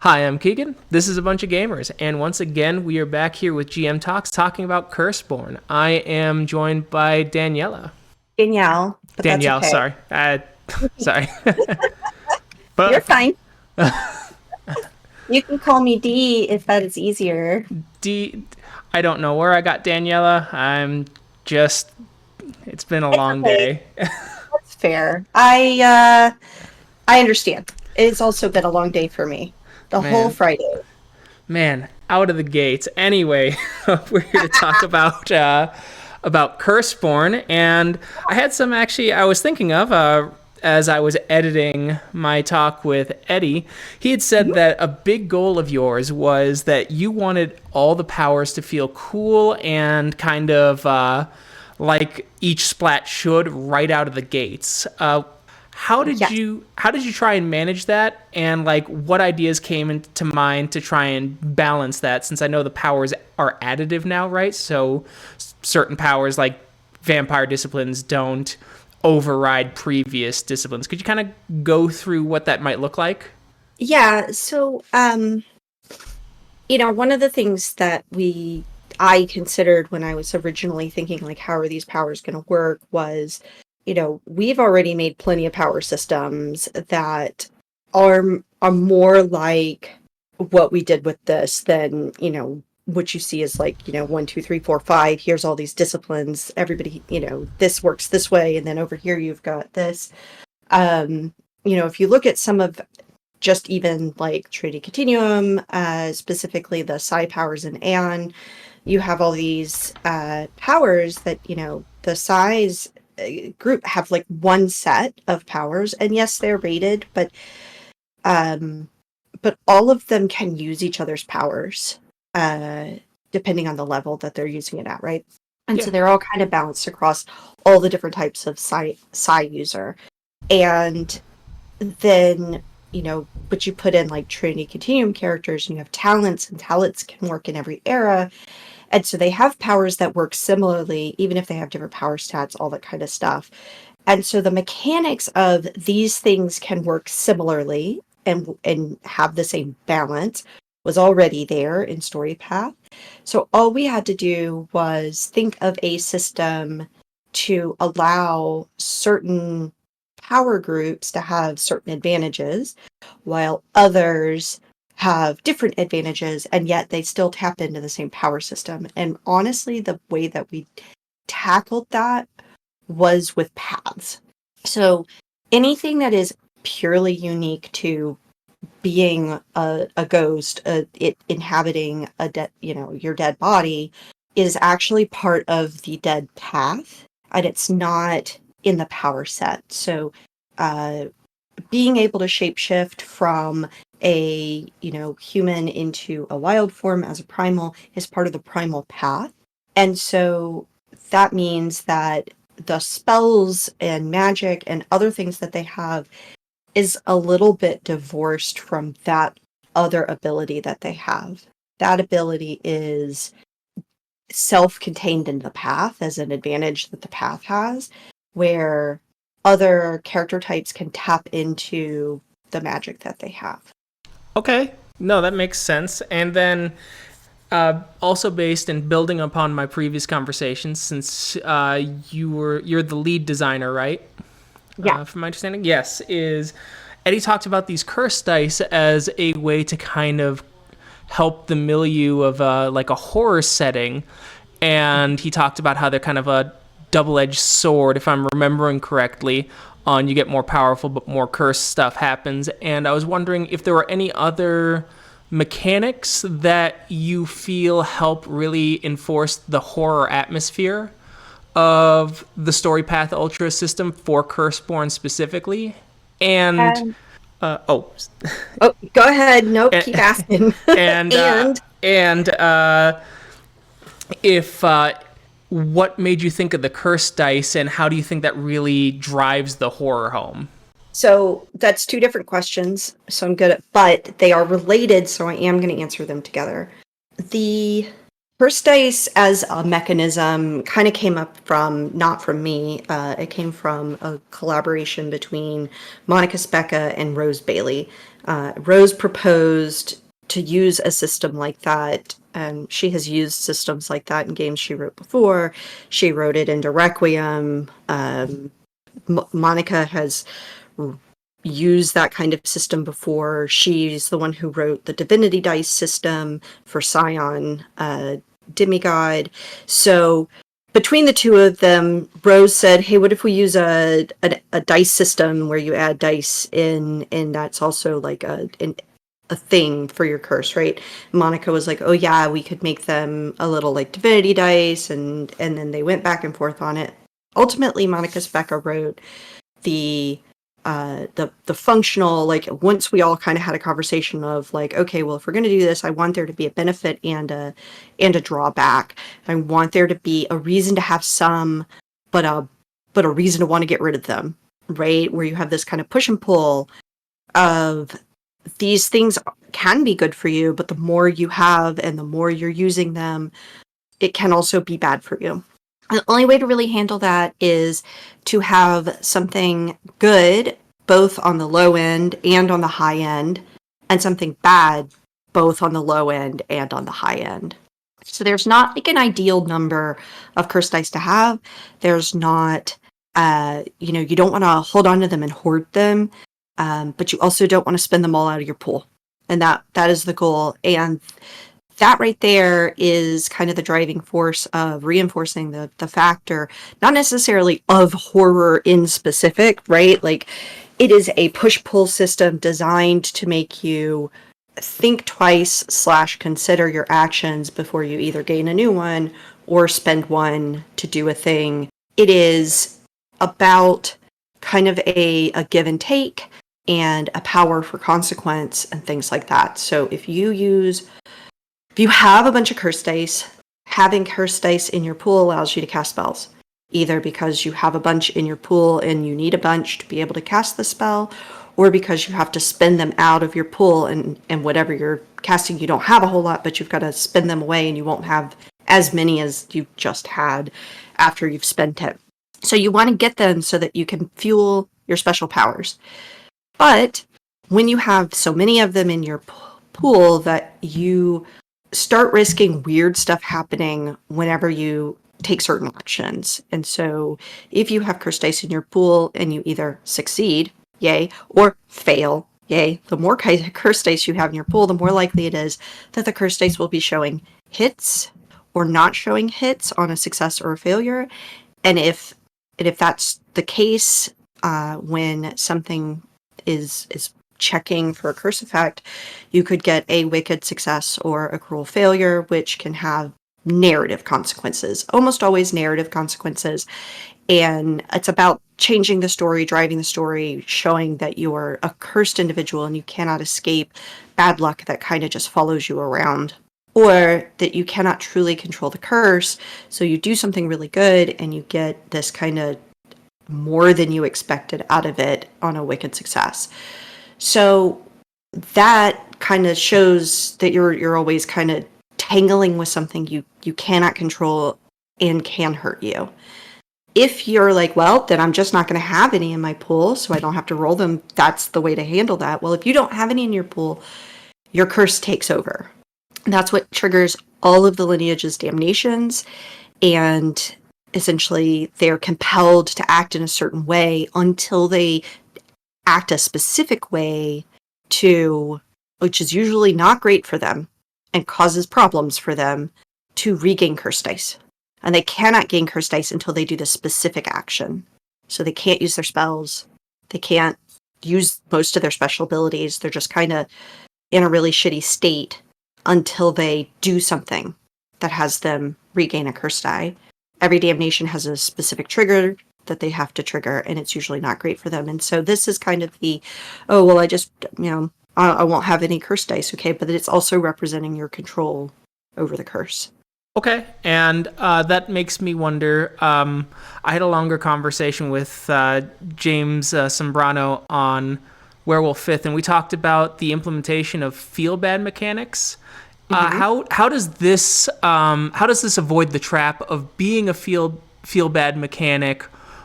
Hi, I'm Keegan. This is A Bunch of Gamers, and once again, we are back here with GM Talks talking about Curseborne. I am joined by Daniela. Danielle, but that's Danielle, okay. sorry. Sorry. You're but fine. You can call me D if that is easier. D, I don't know where I got Daniela. Just, it's been a It's long okay. day. That's fair. I understand. It's also been a long day for me. The whole Man, Friday. man, out of the gates. Anyway, we're here to talk about Curseborne, and I had some actually I was thinking of as I was editing my talk with Eddie. He had said Mhm. that a big goal of yours was that you wanted all the powers to feel cool and kind of like each splat should right out of the gates. Yes. How did you try and manage that, and like what ideas came into mind to try and balance that, since I know the powers are additive now, right? So certain powers like vampire disciplines don't override previous disciplines. Could you kind of go through what that might look like? Yeah, one of the things that I considered when I was originally thinking like how are these powers going to work was, we've already made plenty of power systems that are are more like what we did with this than, what you see is like, one, two, three, four, five, here's all these disciplines, everybody, this works this way, and then over here you've got this. Um, if you look at some of just even like Trinity Continuum, specifically the psi powers in Aeon, you have all these powers that, the psi's group have like one set of powers, and yes, they're rated, um, but all of them can use each other's powers, uh, depending on the level that they're using it at, right? And Yeah. so they're all kind of balanced across all the different types of psi user. And then, but you put in like Trinity Continuum characters and you have talents, and talents can work in every era. And so they have powers that work similarly, even if they have different power stats, all that kind of stuff. And so the mechanics of these things can work similarly and have the same balance was already there in Story Path. So all we had to do was think of a system to allow certain power groups to have certain advantages, while others have different advantages, and yet they still tap into the same power system. And honestly, the way that we tackled that was with paths. So anything that is purely unique to being a ghost, it inhabiting a dead, your dead body, is actually part of the dead path, and it's not in the power set. So, uh, being able to shapeshift from a human into a wild form as a primal is part of the primal path, and so that means that the spells and magic and other things that they have is a little bit divorced from that other ability that they have. That ability is self-contained in the path as an advantage that the path has, where other character types can tap into the magic that they have. Okay. No, that makes sense. And then also based and building upon my previous conversations, since you're the lead designer, right? Yeah. From my understanding, yes. Is Eddie talked about these curse dice as a way to kind of help the milieu of like a horror setting, and he talked about how they're kind of a double-edged sword, if I'm remembering correctly. On you get more powerful, but more cursed stuff happens. And I was wondering if there were any other mechanics that you feel help really enforce the horror atmosphere of the Story Path Ultra system for Curseborn specifically. And Um, oh, oh, go ahead. Nope, and keep asking. and And if what made you think of the curse dice, and how do you think that really drives the horror home? so that's two different questions. So I'm good at, but they are related, so I am going to answer them together. The first dice as a mechanism kind of came up from, not from me, it came from a collaboration between Monica Specca and Rose Bailey. Rose proposed to use a system like that. And she has used systems like that in games she wrote before. She wrote it into Requiem. Monica has used that kind of system before. She's the one who wrote the Divinity Dice system for Scion Demigod. So between the two of them, Rose said, "Hey, what if we use a dice system where you add dice in, and that's also like a thing for your curse, right?" Monica was like, "Oh yeah, we could make them a little like divinity dice," and then they went back and forth on it. Ultimately, Monica Specker wrote the the functional, like, once we all kind of had a conversation of like, okay, well, if we're going to do this, I want there to be a benefit and a drawback. I want there to be a reason to have some, but a reason to want to get rid of them, right? Where you have this kind of push and pull of these things can be good for you, but the more you have and the more you're using them, it can also be bad for you. The only way to really handle that is to have something good both on the low end and on the high end, and something bad both on the low end and on the high end. So there's not like an ideal number of curse dice to have. There's not, you don't want to hold on to them and hoard them, but you also don't want to spend them all out of your pool. And that is the goal. And that right there is kind of the driving force of reinforcing the factor, not necessarily of horror in specific, right? Like, it is a push-pull system designed to make you think twice / consider your actions before you either gain a new one or spend one to do a thing. It is about kind of a give and take and a power for consequence and things like that. So if you have a bunch of curse dice, having curse dice in your pool allows you to cast spells, either because you have a bunch in your pool and you need a bunch to be able to cast the spell, or because you have to spend them out of your pool, and whatever you're casting, you don't have a whole lot, but you've got to spend them away and you won't have as many as you just had after you've spent it. So you want to get them so that you can fuel your special powers. But when you have so many of them in your pool that you start risking weird stuff happening whenever you take certain actions. And so if you have curse dice in your pool and you either succeed, yay, or fail, yay, the more curse dice you have in your pool, the more likely it is that the curse dice will be showing hits or not showing hits on a success or a failure. And if that's the case, when something is checking for a curse effect, you could get a wicked success or a cruel failure, which can have narrative consequences, almost always narrative consequences. And it's about changing the story, driving the story, showing that you're a cursed individual and you cannot escape bad luck that kind of just follows you around, or that you cannot truly control the curse. So you do something really good and you get this kind of more than you expected out of it on a wicked success. So that kind of shows that you're always kind of tangling with something you cannot control and can hurt you. If you're like, well, then I'm just not going to have any in my pool, so I don't have to roll them, that's the way to handle that. Well, if you don't have any in your pool, your curse takes over. That's what triggers all of the lineages damnations, and essentially they're compelled to act in a certain way until they act a specific way which is usually not great for them and causes problems for them, to regain curse dice. And they cannot gain curse dice until they do the specific action. So they can't use their spells. They can't use most of their special abilities. They're just kind of in a really shitty state until they do something that has them regain a curse die. Every damnation has a specific trigger that they have to trigger, and it's usually not great for them. And so this is kind of the, oh, well, I just, I won't have any curse dice, okay, but it's also representing your control over the curse. Okay, and that makes me wonder, I had a longer conversation with James Sombrano on Werewolf 5th, and we talked about the implementation of feel-bad mechanics. How does this avoid the trap of being a feel-bad mechanic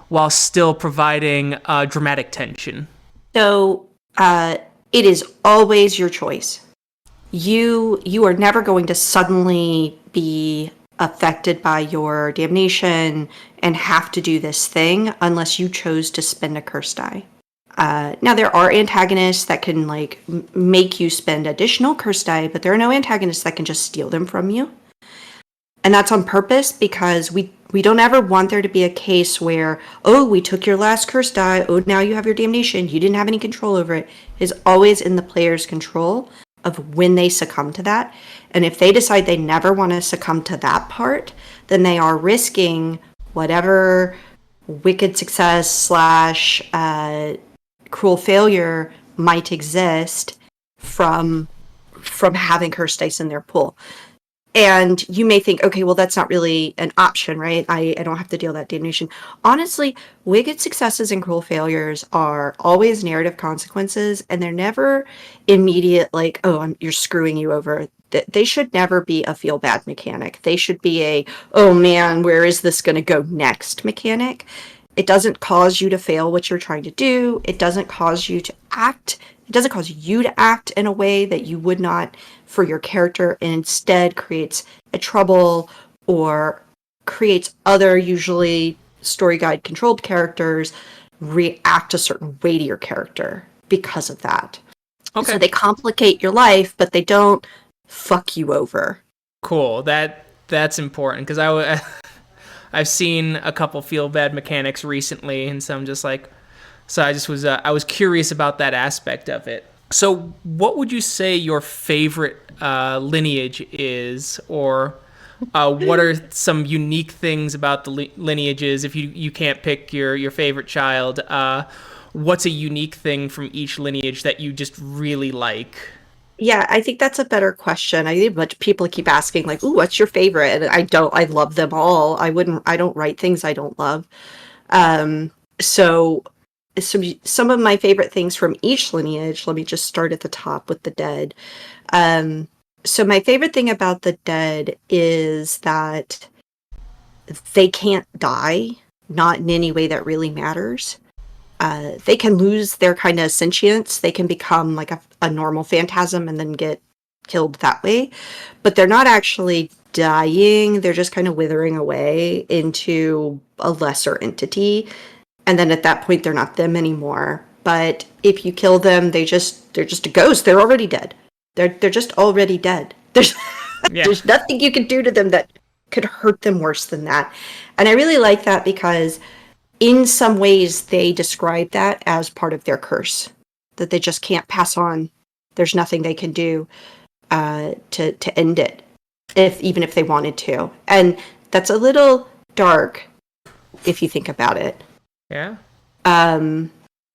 while still providing dramatic tension? So it is always your choice. You are never going to suddenly be affected by your damnation and have to do this thing unless you chose to spend a curse die. Now there are antagonists that can like make you spend additional curse die, but there are no antagonists that can just steal them from you. And that's on purpose because we don't ever want there to be a case where, oh, we took your last curse die, oh, now you have your damnation, you didn't have any control over it. It is always in the player's control of when they succumb to that. And if they decide they never want to succumb to that part, then they are risking whatever wicked success slash cruel failure might exist from having curse dice in their pool. And you may think, okay, well, that's not really an option, right? I don't have to deal that damnation. Honestly, wicked successes and cruel failures are always narrative consequences, and they're never immediate, like, oh, you're screwing you over. They should never be a feel bad mechanic. They should be a, oh man, where is this going to go next mechanic. It doesn't cause you to fail what you're trying to do. It doesn't cause you to act. It doesn't cause you to act in a way that you would not for your character, and instead creates a trouble or creates other, usually story guide controlled characters react a certain way to your character because of that. Okay. So they complicate your life, but they don't fuck you over. Cool. That's important because I've seen a couple feel bad mechanics recently, and so I'm just like, so I was curious about that aspect of it. So what would you say your favorite lineage is, or what are some unique things about the lineages? If you can't pick your favorite child, what's a unique thing from each lineage that you just really like? Yeah, I think that's a better question. I think much people keep asking like, "Ooh, what's your favorite?" And I love them all. I don't write things I don't love. So some of my favorite things from each lineage, let me just start at the top with the dead. So my favorite thing about the dead is that they can't die, not in any way that really matters. They can lose their kind of sentience. They can become like a normal phantasm and then get killed that way. But they're not actually dying. They're just kind of withering away into a lesser entity. And then at that point, they're not them anymore. But if you kill them, they're just a ghost. They're already dead. They're just already dead. There's nothing you can do to them that could hurt them worse than that. And I really like that because in some ways they describe that as part of their curse, that they just can't pass on. There's nothing they can do to end it, even if they wanted to. And that's a little dark if you think about it. Yeah.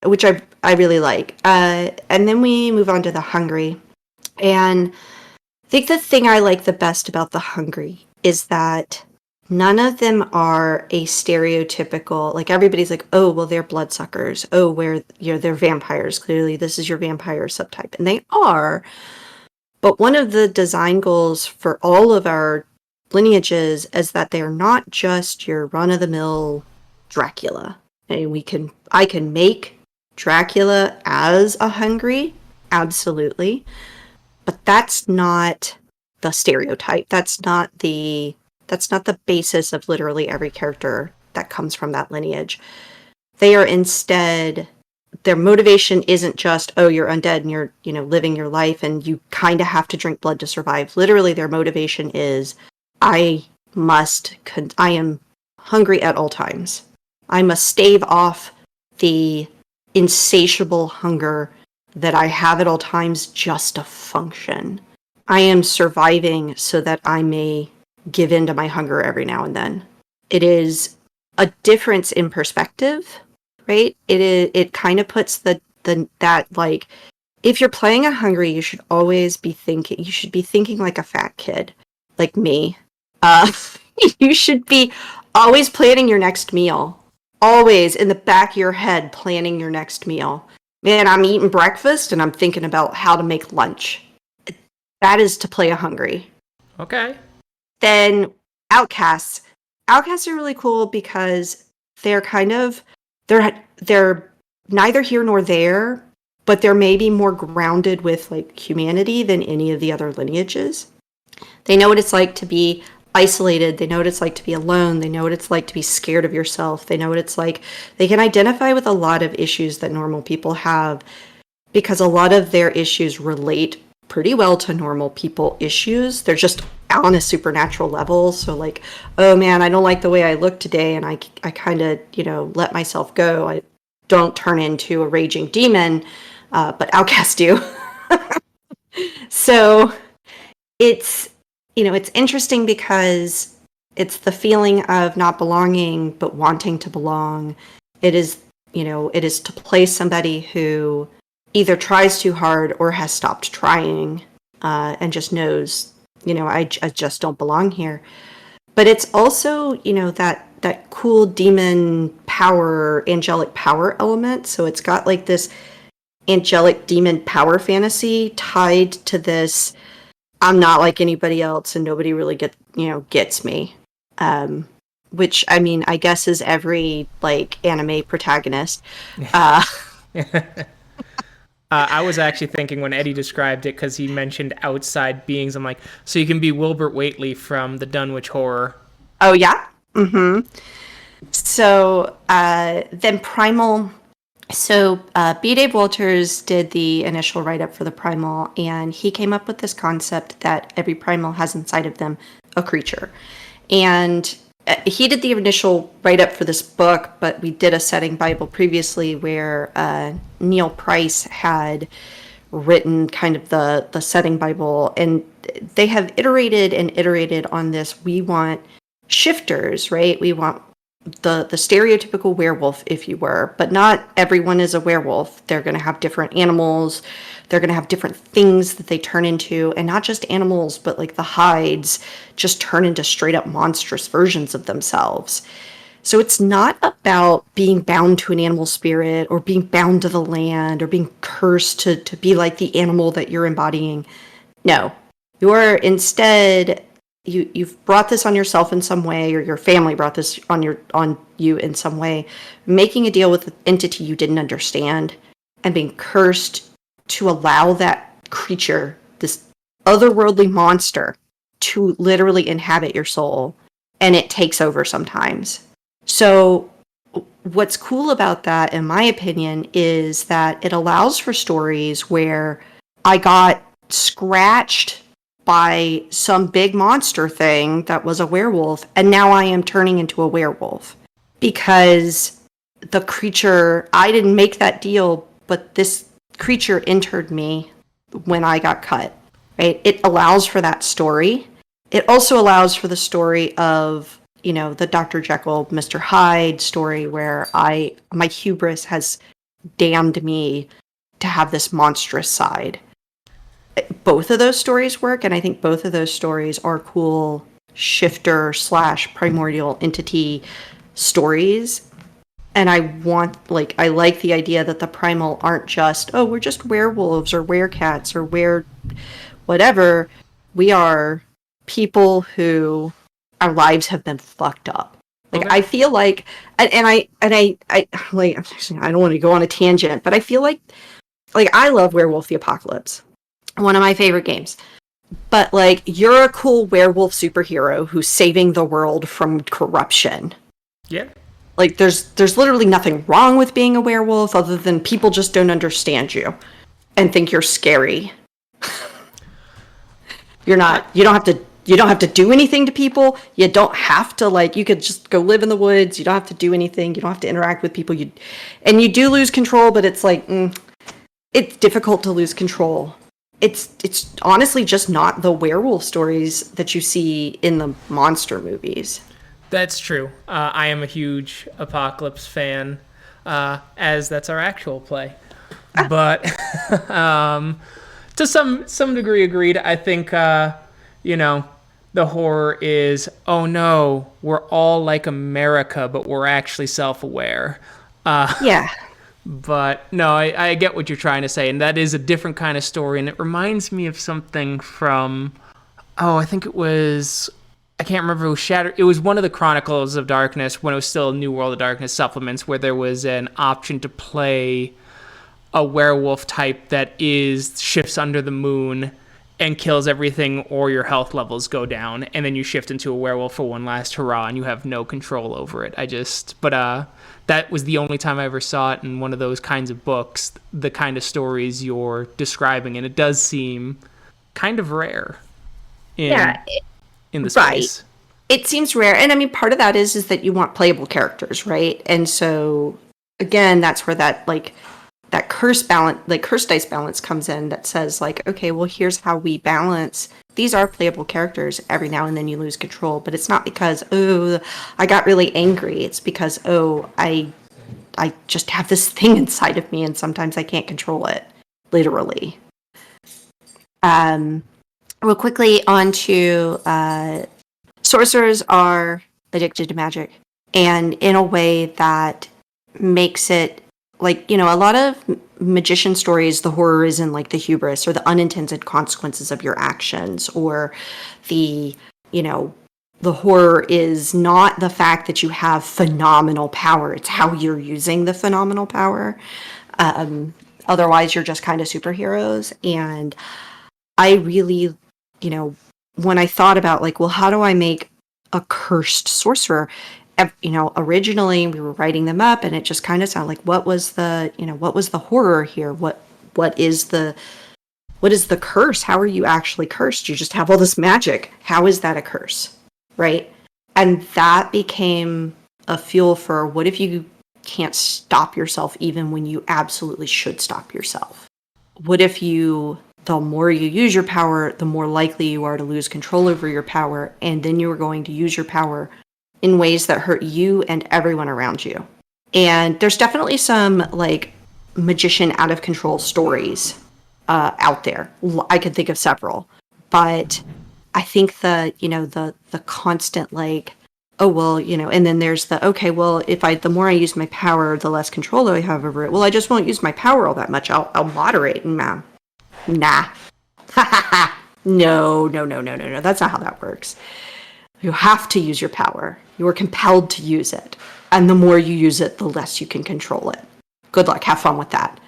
Which I really like. And then we move on to the hungry. And I think the thing I like the best about the hungry is that none of them are a stereotypical, like everybody's like, oh, well, they're bloodsuckers. Oh, they're vampires. Clearly, this is your vampire subtype. And they are. But one of the design goals for all of our lineages is that they're not just your run-of-the-mill Dracula. And I can make Dracula as a hungry, absolutely. But that's not the stereotype. That's not the basis of literally every character that comes from that lineage. They are instead, their motivation isn't just, oh, you're undead and you're, living your life and you kind of have to drink blood to survive. Literally, their motivation is, I am hungry at all times. I must stave off the insatiable hunger that I have at all times just to function. I am surviving so that I may give in to my hunger every now and then. It is a difference in perspective, right? It kind of puts that like, if you're playing a hungry, you should be thinking like a fat kid, like me. You should be always planning your next meal. Always in the back of your head planning your next meal. Man, I'm eating breakfast and I'm thinking about how to make lunch. That is to play a hungry. Okay. Then outcasts. Outcasts are really cool because they're neither here nor there. but they're maybe more grounded with like humanity than any of the other lineages. They know what it's like to be isolated. They know what it's like to be alone. They know what it's like to be scared of yourself. They know what it's like. They can identify with a lot of issues that normal people have because a lot of their issues relate pretty well to normal people issues. They're just on a supernatural level. So like, oh man, I don't like the way I look today, and I kind of, let myself go. I don't turn into a raging demon, but outcast you. So it's, it's interesting because it's the feeling of not belonging, but wanting to belong. It is, it is to play somebody who either tries too hard or has stopped trying, and just knows, I just don't belong here. But it's also, that cool demon power, angelic power element. So it's got like this angelic demon power fantasy tied to this. I'm not like anybody else, and nobody really gets me. Which I mean, I guess is every like anime protagonist. Uh, I was actually thinking when Eddie described it, because he mentioned outside beings, I'm like, so you can be Wilbert Whateley from the Dunwich Horror. oh yeah. Mm-hmm. So then Primal. So B. Dave Walters did the initial write-up for the Primal, and he came up with this concept that every Primal has inside of them a creature. And he did the initial write-up for this book, but we did a setting Bible previously where Neil Price had written kind of the setting Bible, and they have iterated and iterated on this. We want shifters, right? We want the stereotypical werewolf, if you were, but not everyone is a werewolf. They're going to have different animals. They're going to have different things that they turn into, and not just animals, but like the hides just turn into straight up monstrous versions of themselves. So it's not about being bound to an animal spirit or being bound to the land or being cursed to be like the animal that you're embodying. No, you're instead you've brought this on yourself in some way, or your family brought this on you in some way, making a deal with an entity you didn't understand and being cursed to allow that creature, this otherworldly monster, to literally inhabit your soul, and it takes over sometimes. So what's cool about that, in my opinion, is that it allows for stories where I got scratched by some big monster thing that was a werewolf, and now I am turning into a werewolf because the creature, I didn't make that deal, but this creature entered me when I got cut, right? It allows for that story. It also allows for the story of, the Dr. Jekyll, Mr. Hyde story where my hubris has damned me to have this monstrous side. Both of those stories work, and I think both of those stories are cool shifter / primordial entity stories. And I like the idea that the primal aren't just, oh, we're just werewolves or werecats or whatever. We are people who our lives have been fucked up. Like, okay. I feel like, and I like, I don't want to go on a tangent, but I feel like I love Werewolf the Apocalypse. One of my favorite games. But like, you're a cool werewolf superhero who's saving the world from corruption. Yeah. Like, there's literally nothing wrong with being a werewolf other than people just don't understand you and think you're scary. You don't have to do anything to people. You don't have to, like, you could just go live in the woods. You don't have to do anything. You don't have to interact with people. And you do lose control, but it's like, it's difficult to lose control. It's honestly just not the werewolf stories that you see in the monster movies. That's true. I am a huge Apocalypse fan, as that's our actual play. But to some degree, agreed. I think, the horror is, oh no, we're all like America, but we're actually self-aware. Yeah. But no, I get what you're trying to say, and that is a different kind of story, and it reminds me of something from, I think it was, I can't remember, it was Shattered. It was one of the Chronicles of Darkness when it was still New World of Darkness supplements, where there was an option to play a werewolf type that is shifts under the moon and kills everything, or your health levels go down, and then you shift into a werewolf for one last hurrah, and you have no control over it. That was the only time I ever saw it in one of those kinds of books, the kind of stories you're describing, and it does seem kind of rare in Yeah, in the right. space. It seems rare. And I mean, part of that is that you want playable characters, right? And so again, that's where that curse dice balance comes in, that says like, okay, well, here's how we balance. These are playable characters. Every now and then you lose control, but it's not because, oh, I got really angry. It's because, oh, I just have this thing inside of me and sometimes I can't control it, literally. Um, Real quickly on to sorcerers are addicted to magic, and in a way that makes it like, a lot of magician stories, the horror is in like the hubris or the unintended consequences of your actions, or the, you know, the horror is not the fact that you have phenomenal power, it's how you're using the phenomenal power. Otherwise, you're just kind of superheroes. And I really, you know, when I thought about like, well, how do I make a cursed sorcerer? Originally we were writing them up, and it just kind of sounded like, what was the horror here? What is the what is the curse? How are you actually cursed? You just have all this magic. How is that a curse? Right? And that became a fuel for, what if you can't stop yourself even when you absolutely should stop yourself? What if the more you use your power, the more likely you are to lose control over your power, and then you are going to use your power in ways that hurt you and everyone around you. And there's definitely some like magician out of control stories out there. I could think of several, but I think the constant like, oh well, and then there's the, okay, well, the more I use my power, the less control I have over it. Well, I just won't use my power all that much. I'll moderate. Nah. No, no, no, no, no, no. That's not how that works. You have to use your power. You are compelled to use it. And the more you use it, the less you can control it. Good luck. Have fun with that.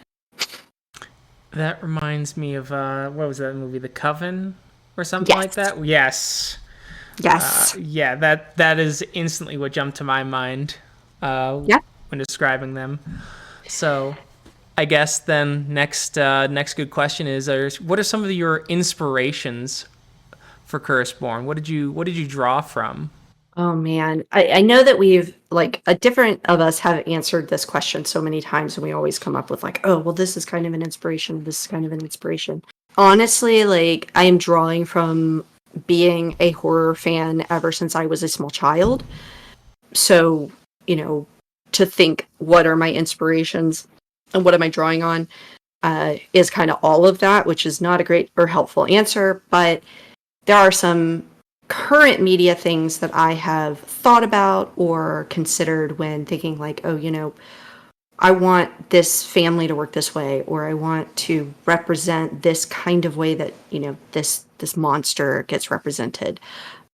That reminds me of what was that movie, The Coven, or something like Yes. that? Yes. Yes. Yeah, that is instantly what jumped to my mind Yeah. when describing them. So, I guess then next good question is: what are some of your inspirations for Curseborne? What did you draw from? Oh man. I know that we've like a different of us have answered this question so many times, and we always come up with like, oh well, this is kind of an inspiration, this is kind of an inspiration. Honestly, like I am drawing from being a horror fan ever since I was a small child. So, to think what are my inspirations and what am I drawing on is kind of all of that, which is not a great or helpful answer, but there are some current media things that I have thought about or considered when thinking like, oh, I want this family to work this way, or I want to represent this kind of way that, this monster gets represented.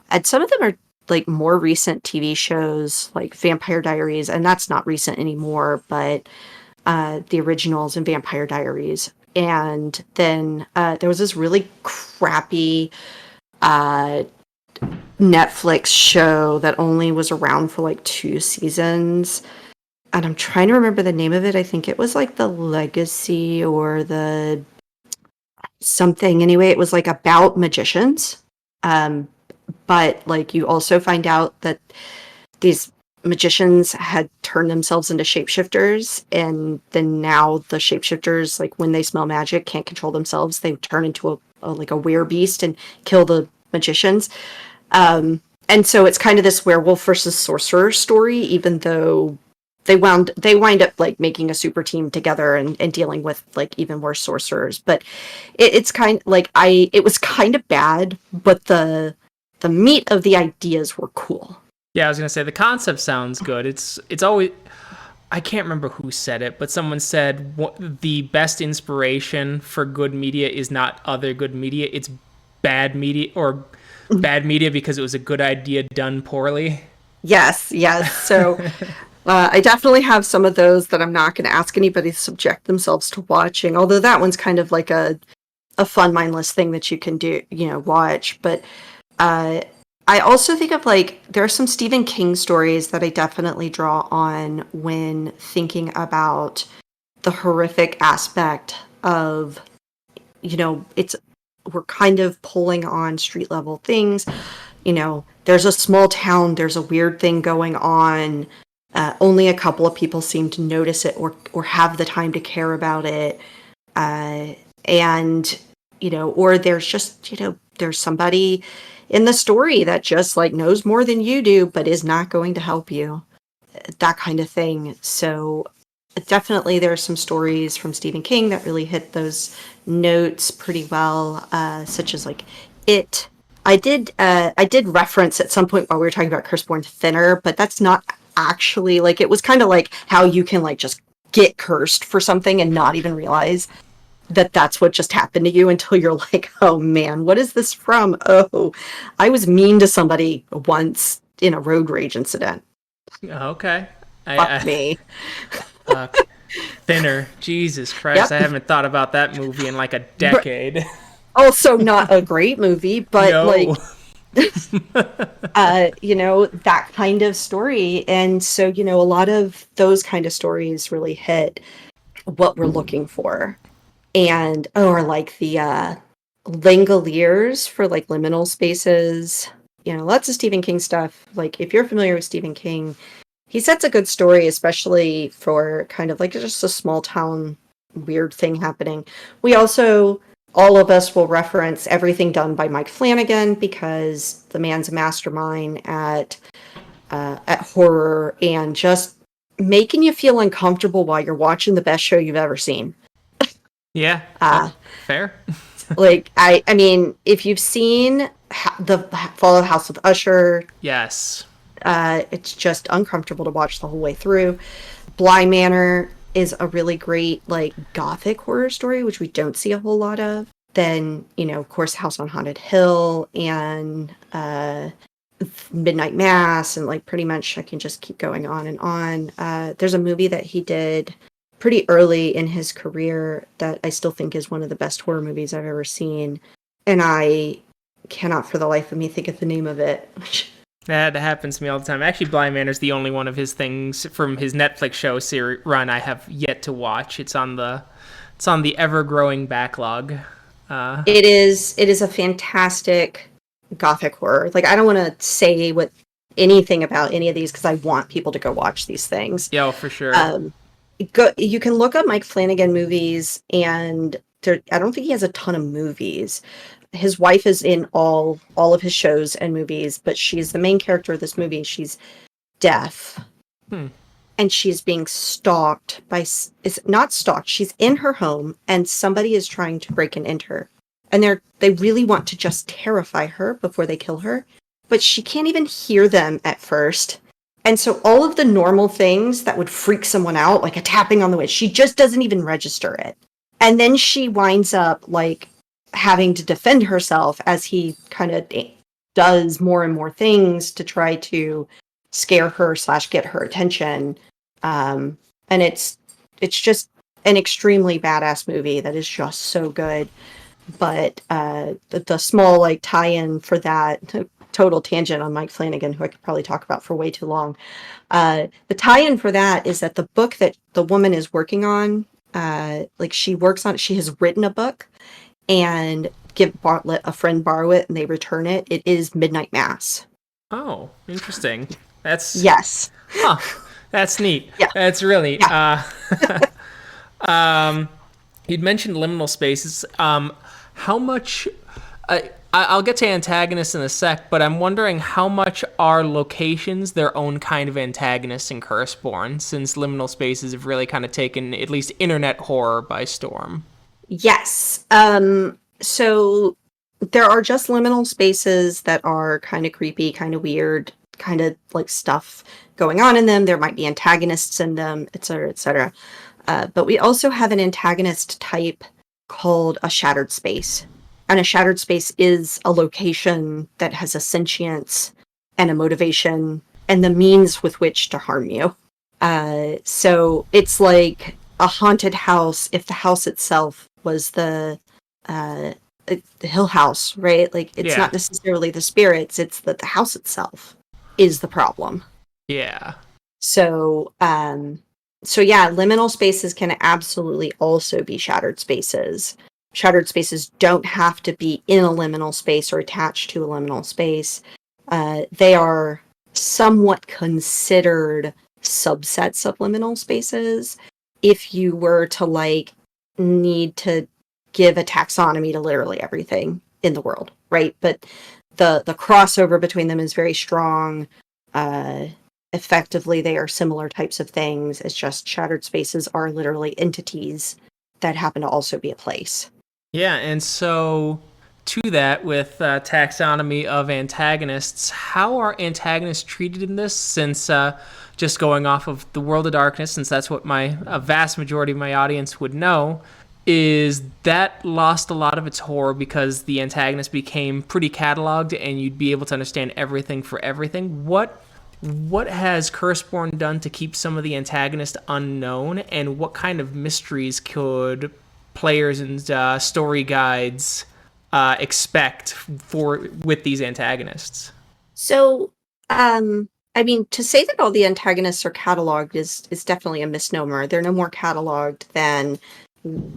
And some of them are like more recent TV shows like Vampire Diaries, and that's not recent anymore, but the originals and Vampire Diaries. And then there was this really crappy uh, Netflix show that only was around for like 2 seasons. And I'm trying to remember the name of it. I think it was like The Legacy or the something. Anyway, it was like about magicians. Um, but like you also find out that these magicians had turned themselves into shapeshifters, and then now the shapeshifters, like when they smell magic, can't control themselves. They turn into a like a werebeast and kill the magicians. And so it's kind of this werewolf versus sorcerer story, even though they wind up like making a super team together and dealing with like even worse sorcerers. But it's kind like it was kind of bad, but the meat of the ideas were cool. Yeah, I was gonna say the concept sounds good. It's always, I can't remember who said it, but someone said the best inspiration for good media is not other good media, it's bad media, or bad media because it was a good idea done poorly. Yes, yes. So I definitely have some of those that I'm not going to ask anybody to subject themselves to watching. Although that one's kind of like a fun, mindless thing that you can do, watch. But uh, I also think of like there are some Stephen King stories that I definitely draw on when thinking about the horrific aspect of, it's we're kind of pulling on street level things. There's a small town, there's a weird thing going on. Only a couple of people seem to notice it or have the time to care about it. And, or there's just, there's somebody in the story that just like knows more than you do, but is not going to help you. That kind of thing. So definitely there are some stories from Stephen King that really hit those notes pretty well, such as like It. I did reference at some point while we were talking about Curseborne Thinner, but that's not actually like it was kind of like how you can like just get cursed for something and not even realize that that's what just happened to you until you're like, oh man, what is this from? Oh, I was mean to somebody once in a road rage incident. Okay. Fuck me. Uh, Thinner. Jesus Christ, Yep. I haven't thought about that movie in like a decade. Also not a great movie, but No. like that kind of story. And so, a lot of those kind of stories really hit what we're looking for. And or like the Langoliers for like liminal spaces. Lots of Stephen King stuff. Like if you're familiar with Stephen King, he sets a good story, especially for kind of like just a small town weird thing happening. We also, all of us will reference everything done by Mike Flanagan because the man's a mastermind at horror and just making you feel uncomfortable while you're watching the best show you've ever seen. Yeah. Uh, Fair. like I mean, if you've seen the Fall of the House of Usher, Yes. it's just uncomfortable to watch the whole way through. Bly Manor is a really great like gothic horror story, which we don't see a whole lot of. Then, of course, House on Haunted Hill and Midnight Mass, and like pretty much I can just keep going on and on. There's a movie that he did pretty early in his career that I still think is one of the best horror movies I've ever seen. And I cannot for the life of me think of the name of it. That happens to me all the time. Actually, Blind Manor's the only one of his things from his Netflix show run I have yet to watch. It's on the ever growing backlog. It is a fantastic gothic horror. Like I don't want to say anything about any of these because I want people to go watch these things. Yeah, for sure. You can look up Mike Flanagan movies, and I don't think he has a ton of movies. His wife is in all of his shows and movies, but she's the main character of this movie. She's deaf, and she's being stalked by. Is not stalked. She's in her home, and somebody is trying to break and enter, and they really want to just terrify her before they kill her, but she can't even hear them at first. And so all of the normal things that would freak someone out, like a tapping on the window, she just doesn't even register it. And then she winds up like having to defend herself as he kind of does more and more things to try to scare her / get her attention. And it's just an extremely badass movie that is just so good. But the small like tie-in for that, total tangent on Mike Flanagan, who I could probably talk about for way too long. The tie-in for that is that the book that the woman is working on, she has written a book and let a friend borrow it and they return it. It is Midnight Mass. Oh, interesting. That's Yes. That's neat. Yeah. That's really neat. Yeah. You'd mentioned liminal spaces. How much? I'll get to antagonists in a sec, but I'm wondering how much are locations their own kind of antagonists in Curseborne, since liminal spaces have really kind of taken at least internet horror by storm. Yes. So there are just liminal spaces that are kind of creepy, kind of weird, kind of like stuff going on in them. There might be antagonists in them, etc., etc. But we also have an antagonist type called a shattered space. And a shattered space is a location that has a sentience and a motivation and the means with which to harm you. So it's like a haunted house if the house itself was uh, the Hill House, right? Like it's Yeah. not necessarily the spirits; it's that the house itself is the problem. Yeah. So, so yeah, liminal spaces can absolutely also be shattered spaces. Shattered spaces don't have to be in a liminal space or attached to a liminal space. They are somewhat considered subsets of liminal spaces if you were to like need to give a taxonomy to literally everything in the world, right? But the crossover between them is very strong. Uh, Effectively, they are similar types of things. It's just shattered spaces are literally entities that happen to also be a place. Yeah, and so to that, with taxonomy of antagonists, how are antagonists treated in this? Since just going off of the World of Darkness, since that's what my a vast majority of my audience would know, is that lost a lot of its horror because the antagonist became pretty cataloged, and you'd be able to understand everything for everything. What has Curseborne done to keep some of the antagonists unknown, and what kind of mysteries could players and story guides expect for with these antagonists? So, I mean, to say that all the antagonists are cataloged is definitely a misnomer. They're no more cataloged than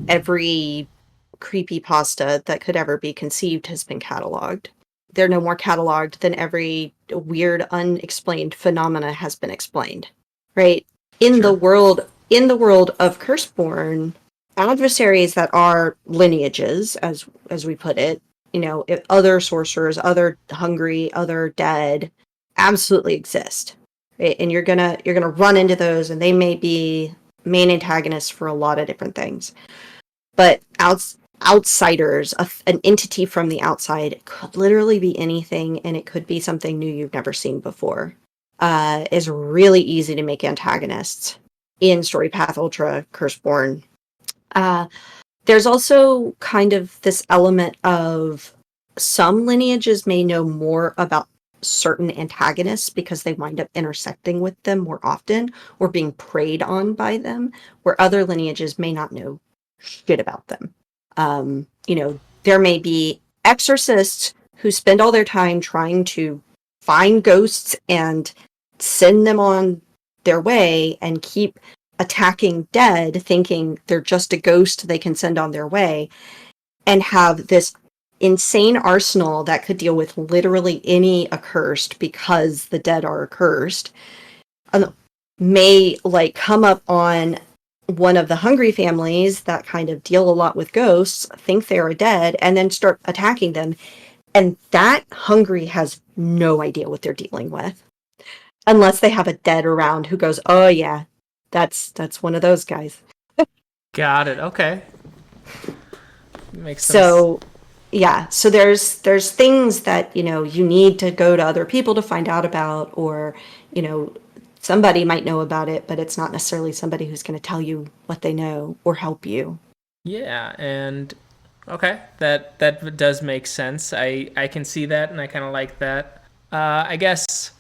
every creepy pasta that could ever be conceived has been cataloged. They're no more cataloged than every weird, unexplained phenomena has been explained. Right? Sure. In the world of Curseborn, adversaries that are lineages, as we put it, you know, if other sorcerers, other hungry, other dead, absolutely exist. Right? And you're gonna run into those, and they may be main antagonists for a lot of different things. But outsiders, an entity from the outside, could literally be anything, and it could be something new you've never seen before. Is really easy to make antagonists in Storypath Ultra Curseborn. Uh, there's also kind of this element of some lineages may know more about certain antagonists because they wind up intersecting with them more often or being preyed on by them, where other lineages may not know shit about them. You know, there may be exorcists who spend all their time trying to find ghosts and send them on their way and keep attacking dead, thinking they're just a ghost they can send on their way, and have this insane arsenal that could deal with literally any accursed because the dead are accursed, may like come up on one of the hungry families that kind of deal a lot with ghosts, think they are dead, and then start attacking them. And that hungry has no idea what they're dealing with. Unless they have a dead around who goes, "Oh yeah, that's one of those guys." Got it. Okay, makes sense. So yeah, so there's things that, you know, you need to go to other people to find out about, or, you know, somebody might know about it, but it's not necessarily somebody who's going to tell you what they know or help you. Yeah, and okay, that does make sense. I can see that, and I kind of like that. I guess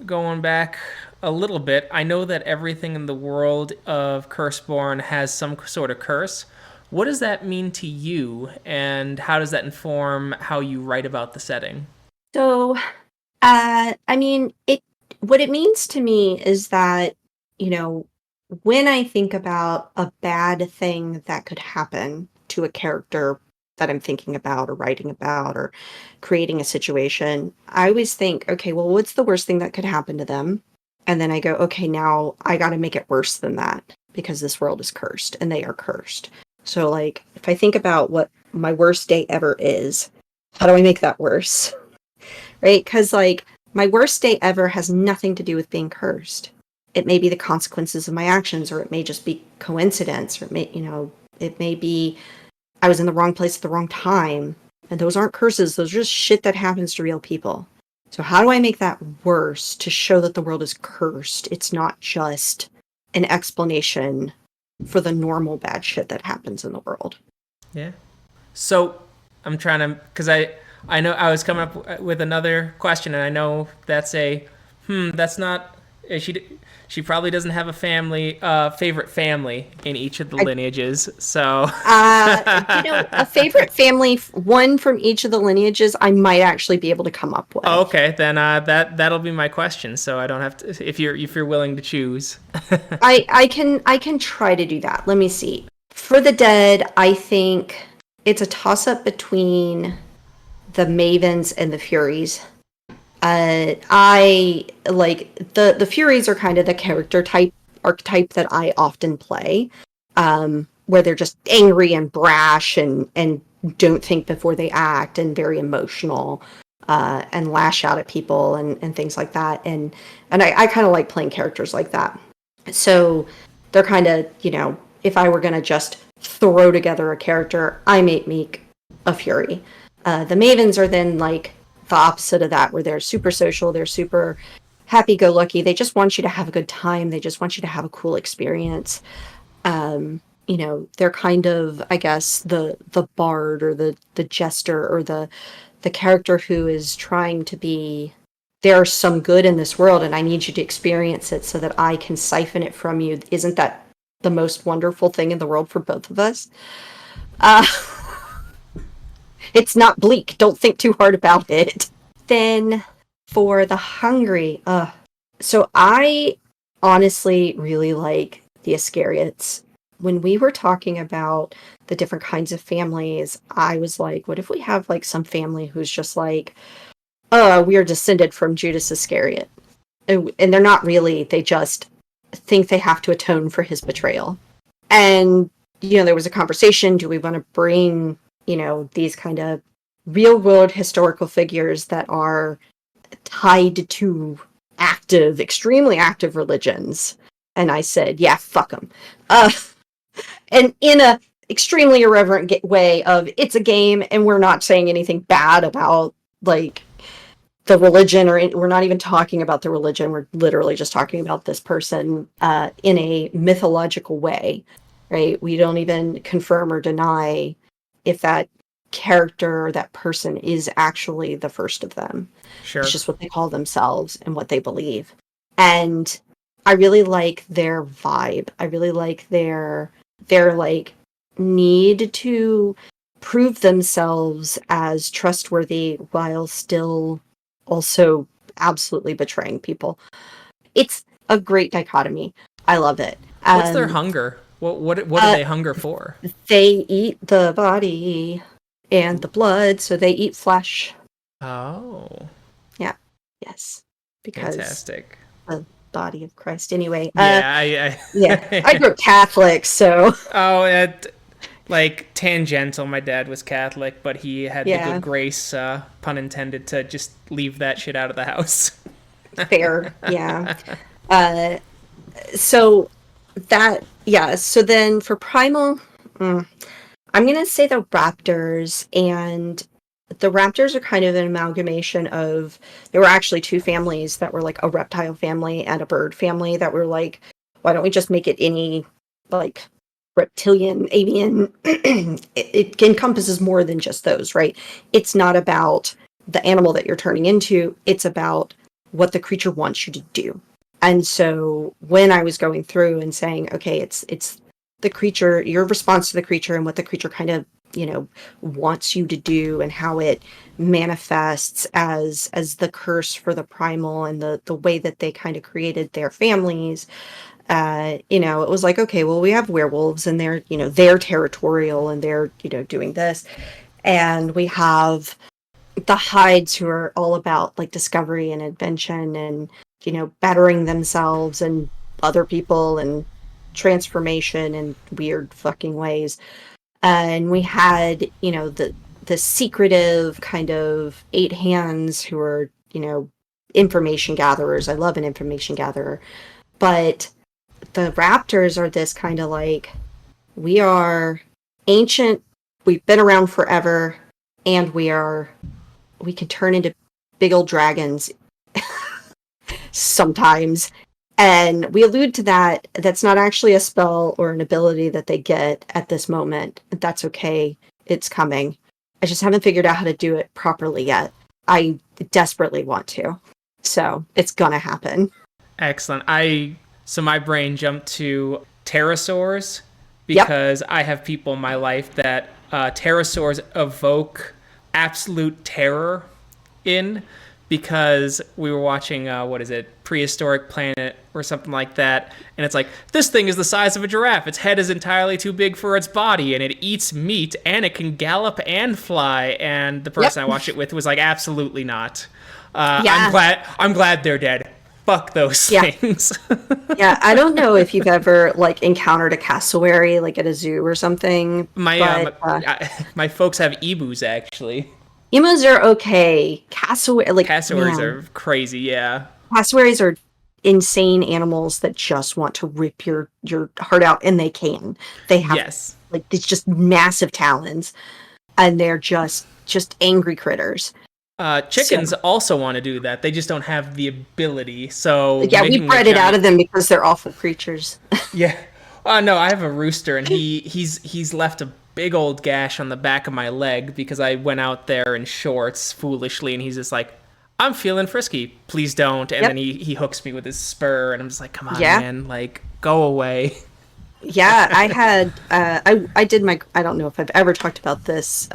going back a little bit, I know that everything in the world of Curseborn has some sort of curse. What does that mean to you, and how does that inform how you write about the setting? So, I mean, it what it means to me is that, you know, when I think about a bad thing that could happen to a character that I'm thinking about or writing about or creating a situation, I always think, okay, well, what's the worst thing that could happen to them? And then I go, okay, now I got to make it worse than that because this world is cursed and they are cursed. So, like, if I think about what my worst day ever is, how do I make that worse? Right? Because, like, my worst day ever has nothing to do with being cursed. It may be the consequences of my actions, or it may just be coincidence, or it may, you know, it may be I was in the wrong place at the wrong time. And those aren't curses, those are just shit that happens to real people. So, how do I make that worse to show that the world is cursed? It's not just an explanation for the normal bad shit that happens in the world. Yeah. So I'm trying to, because I know I was coming up with another question, and I know that's a that's not She probably doesn't have a family favorite family in each of the I, lineages. So a favorite family, one from each of the lineages, I might actually be able to come up oh, with. okay, then that'll be my question. So I don't have to if you're willing to choose. I can try to do that. Let me see. For the dead, I think it's a toss up between the Mavens and the Furies. I like the Furies are kind of the character type archetype that I often play, where they're just angry and brash and don't think before they act and very emotional, and lash out at people and things like that. And I kind of like playing characters like that. So they're kind of, if I were gonna just throw together a character, I might make a Fury. The Mavens are then like the opposite of that, where they're super social, they're super happy-go-lucky. They just want you to have a good time. They just want you to have a cool experience. They're kind of, I guess, the bard or the jester or the character who is trying to be. There's some good in this world, and I need you to experience it so that I can siphon it from you. Isn't that the most wonderful thing in the world for both of us? Uh, it's not bleak. Don't think too hard about it. Then for the hungry, so I honestly really like the Iscariots. When we were talking about the different kinds of families, I was like, what if we have like some family who's just like, we are descended from Judas Iscariot. And they're not really, they just think they have to atone for his betrayal. And, there was a conversation, do we want to bring, these kind of real world historical figures that are tied to active, extremely active religions? And I said, yeah, fuck them. And in a extremely irreverent way of, it's a game and we're not saying anything bad about like the religion, or we're not even talking about the religion. We're literally just talking about this person in a mythological way, right? We don't even confirm or deny if that character or that person is actually the first of them. It's Sure. just what they call themselves and what they believe. And I really like their vibe. I really like their like need to prove themselves as trustworthy while still also absolutely betraying people. It's a great dichotomy. I love it. What's their hunger? What do Uh, they hunger for? they eat the body and the blood, so they eat flesh. Oh, Yeah, yes, because fantastic. the body of Christ. Anyway, Yeah, yeah, I I grew up Catholic, so oh, like tangential. My dad was Catholic, but he had the good yeah, grace, pun intended, to just leave that shit out of the house. fair. Yeah. Uh, so yeah. So then for Primal, mm, I'm gonna say the Raptors, and the Raptors are kind of an amalgamation of. There were actually two families that were like a reptile family and a bird family that were like, why don't we just make it any like reptilian, avian? It encompasses more than just those, right? It's not about the animal that you're turning into. It's about what the creature wants you to do. And so when I was going through and saying, okay, it's the creature, your response to the creature and what the creature kind of, wants you to do and how it manifests as the curse for the primal and the way that they kind of created their families. It was like, okay, well, we have werewolves and they're territorial and they're, doing this. And we have the hides who are all about like discovery and invention and, bettering themselves and other people and transformation in weird fucking ways. And we had, the secretive kind of eight hands who are, information gatherers. I love an information gatherer. But the raptors are this kind of like, we are ancient, we've been around forever, and we can turn into big old dragons sometimes. And we allude to that. That's not actually a spell or an ability that they get at this moment. That's okay. It's coming. I just haven't figured out how to do it properly yet. I desperately want to. So it's gonna happen. Excellent. So my brain jumped to pterosaurs Yep. because I have people in my life that pterosaurs evoke absolute terror in, because we were watching what is it, Prehistoric Planet or something like that, and it's like, this thing is the size of a giraffe, its head is entirely too big for its body, and it eats meat, and it can gallop and fly. And the Yep. person I watched it with was like, absolutely not. Yeah. I'm glad they're dead. Fuck those Yeah. things. Yeah. I don't know if you've ever like encountered a cassowary like at a zoo or something, my but my folks have emus actually. emus are okay. Cassowary, like, Cassowaries man, are crazy, yeah. cassowaries are insane animals that just want to rip your heart out, and they can. They have Yes. like these just massive talons, and they're just angry critters. So Chickens also want to do that. They just don't have the ability. So yeah, we making a bred it out giant, of them because they're awful creatures. yeah. No, I have a rooster, and he's left a big old gash on the back of my leg because I went out there in shorts foolishly, and he's just like, "I'm feeling frisky. Please don't." And Yep. then he hooks me with his spur, and I'm just like, "Come on, Yeah. man, like go away." Yeah, I had I did my, I don't know if I've ever talked about this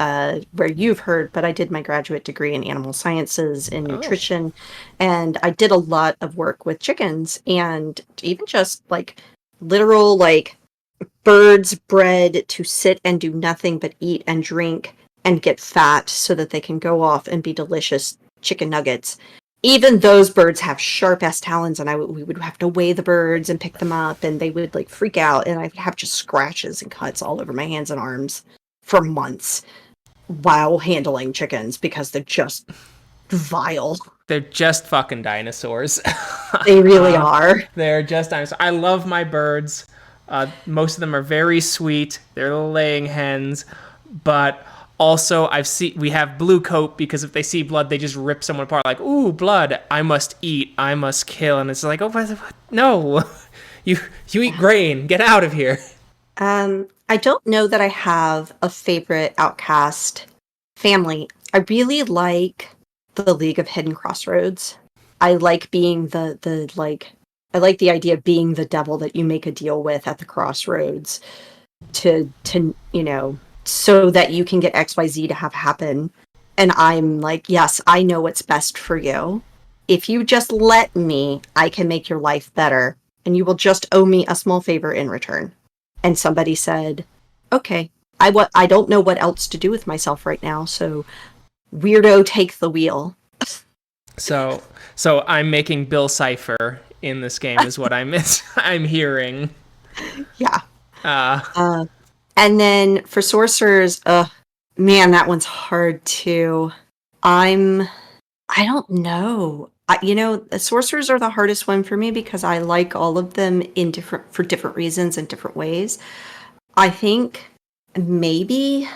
where you've heard, but I did my graduate degree in animal sciences and Oh, nutrition, and I did a lot of work with chickens, and even just like literal like birds bred to sit and do nothing but eat and drink and get fat so that they can go off and be delicious chicken nuggets. Even those birds have sharp ass talons, and we would have to weigh the birds and pick them up, and they would like freak out, and I'd have just scratches and cuts all over my hands and arms for months while handling chickens because they're just vile. they're just fucking dinosaurs. They really are. They're just dinosaurs. I love my birds. Most of them are very sweet. They're little laying hens, but also we have blue coat because if they see blood, they just rip someone apart. Like, ooh, blood! I must eat. I must kill. And it's like, oh, no, you eat grain. Get out of here. I don't know that I have a favorite outcast family. I really like the League of Hidden Crossroads. I like being the like, I like the idea of being the devil that you make a deal with at the crossroads to so that you can get XYZ to have happen. And I'm like, yes, I know what's best for you. If you just let me, I can make your life better, and you will just owe me a small favor in return. And somebody said, okay, I don't know what else to do with myself right now, so weirdo, take the wheel. So, so I'm making Bill Cipher in this game is what I'm hearing. Yeah. Uh, And then for sorcerers, man, that one's hard too. I'm, I don't know. The sorcerers are the hardest one for me because I like all of them for different reasons and different ways. I think maybe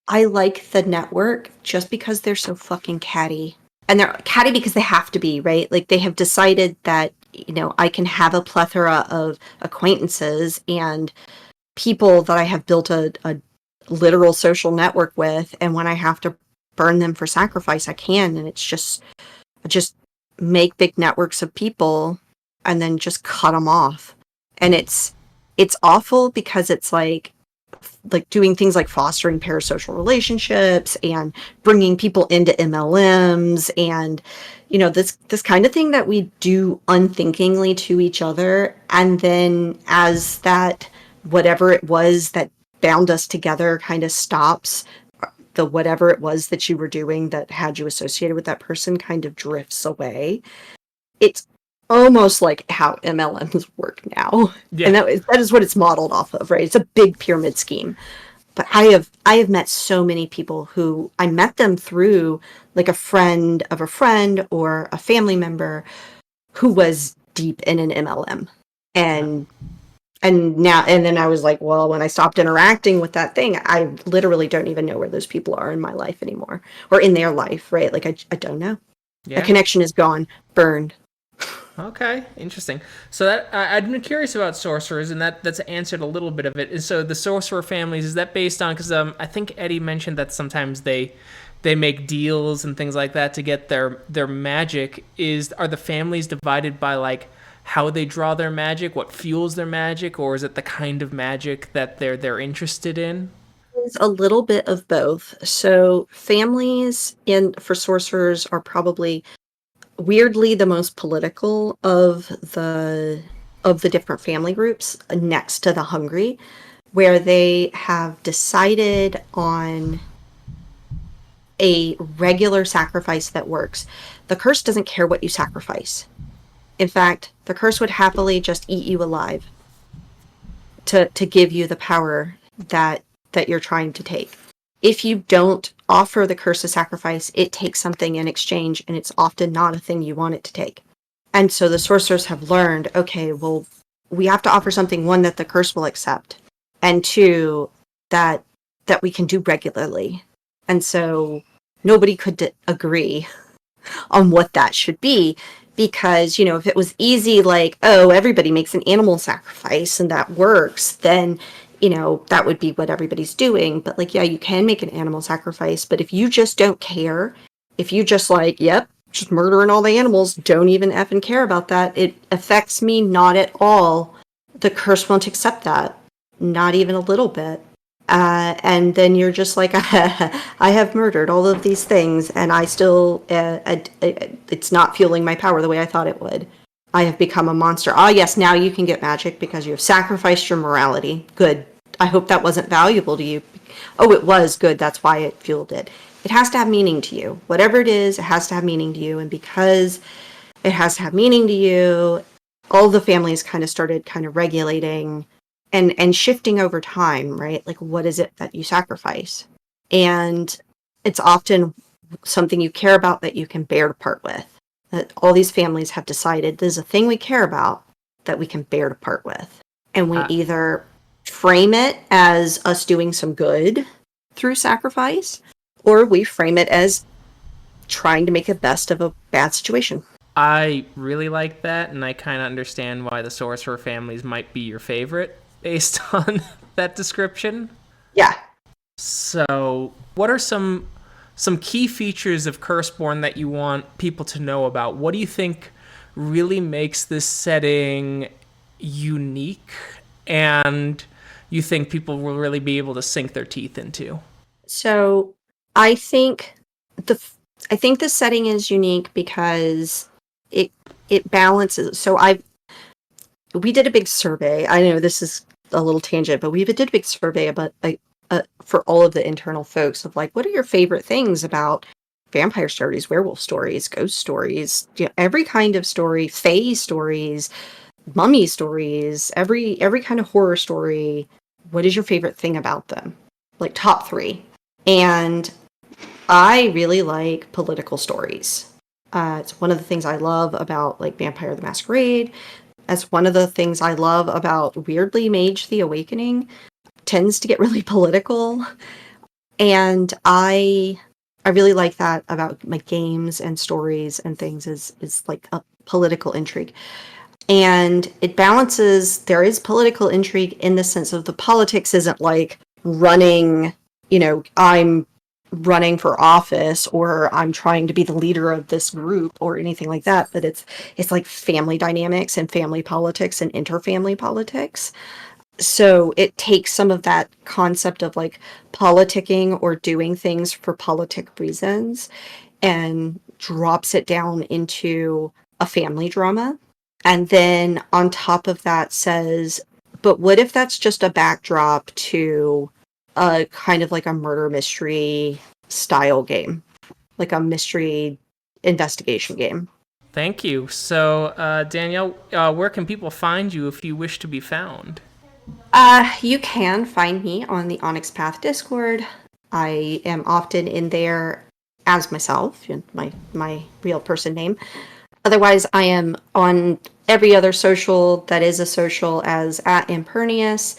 I like the network just because they're so fucking catty. And they're catty because they have to be, right? Like they have decided that, I can have a plethora of acquaintances and people that I have built a literal social network with. And when I have to burn them for sacrifice, I can. And I just make big networks of people and then just cut them off. And it's awful because it's like doing things like fostering parasocial relationships and bringing people into MLMs and this kind of thing that we do unthinkingly to each other, and then as that whatever it was that bound us together kind of stops, the whatever it was that you were doing that had you associated with that person kind of drifts away. It's almost like how MLMs work now. yeah. And that is what it's modeled off of, right? It's a big pyramid scheme. But I have met so many people who I met them through like a friend of a friend or a family member who was deep in an MLM. And then I was like, well, when I stopped interacting with that thing, I literally don't even know where those people are in my life anymore or in their life, right? Like I don't know. A Yeah. connection is gone, burned. Okay, interesting. So that I'd been curious about sorcerers, and that's answered a little bit of it. And so the sorcerer families, is that based on? Because I think Eddie mentioned that sometimes they make deals and things like that to get their magic. Are the families divided by like how they draw their magic, what fuels their magic, or is it the kind of magic that they're interested in? It's a little bit of both. So families in for sorcerers are probably weirdly the most political of the different family groups next to the hungry, where they have decided on a regular sacrifice that works. The curse doesn't care what you sacrifice. In fact, the curse would happily just eat you alive to give you the power that you're trying to take. If you don't offer the curse a sacrifice, it takes something in exchange, and it's often not a thing you want it to take. And so the sorcerers have learned, okay, well, we have to offer something, one, that the curse will accept, and two, that we can do regularly. And so nobody could agree on what that should be, because, you know, if it was easy, like, oh, everybody makes an animal sacrifice and that works, then, you know, that would be what everybody's doing. But like, yeah, you can make an animal sacrifice, but if you just don't care, if you just like, yep, just murdering all the animals, don't even effing care about that, it affects me not at all, the curse won't accept that, not even a little bit. And then you're just like, I have murdered all of these things, and I still, it's not fueling my power the way I thought it would. I have become a monster. Ah, yes, now you can get magic because you have sacrificed your morality. Good. I hope that wasn't valuable to you. Oh, it was good. That's why it fueled it. It has to have meaning to you. Whatever it is, it has to have meaning to you. And because it has to have meaning to you, all the families kind of started kind of regulating and shifting over time, right? Like, what is it that you sacrifice? And it's often something you care about that you can bear to part with. That all these families have decided this is a thing we care about that we can bear to part with. And we Uh, either frame it as us doing some good through sacrifice, or we frame it as trying to make the best of a bad situation. I really like that, and I kind of understand why the sorcerer families might be your favorite based on that description. Yeah. So, what are some key features of Curseborne that you want people to know about? What do you think really makes this setting unique, and you think people will really be able to sink their teeth into? So I think the I think the setting is unique because it it balances. So I we did a big survey. I know this is a little tangent, but we did a big survey about for all of the internal folks of like, what are your favorite things about vampire stories, werewolf stories, ghost stories, you know, every kind of story, fae stories, mummy stories, every kind of horror story. What is your favorite thing about them? Like top three. And I really like political stories. It's one of the things I love about like Vampire the Masquerade. That's one of the things I love about weirdly Mage the Awakening. Tends to get really political, and I really like that about my games and stories and things is like a political intrigue. And it balances, there is political intrigue in the sense of the politics isn't like running, you know, I'm running for office or I'm trying to be the leader of this group or anything like that, but it's like family dynamics and family politics and interfamily politics. So it takes some of that concept of like politicking or doing things for politic reasons and drops it down into a family drama. And then on top of that says, but what if that's just a backdrop to a kind of like a murder mystery style game, like a mystery investigation game? Thank you. So, Danielle, where can people find you if you wish to be found? You can find me on the Onyx Path Discord. I am often in there as myself, my real person name. Otherwise, I am on every other social that is a social as at Impernius.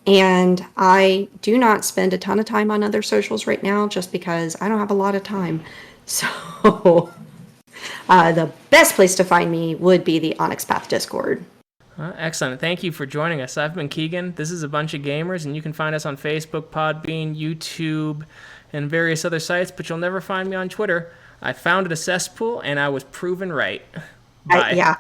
And I do not spend a ton of time on other socials right now just because I don't have a lot of time. So the best place to find me would be the Onyx Path Discord. Excellent. Thank you for joining us. I've been Keegan. This is A Bunch of Gamers, and you can find us on Facebook, Podbean, YouTube, and various other sites, but you'll never find me on Twitter. I founded a cesspool, and I was proven right. Bye. Yeah.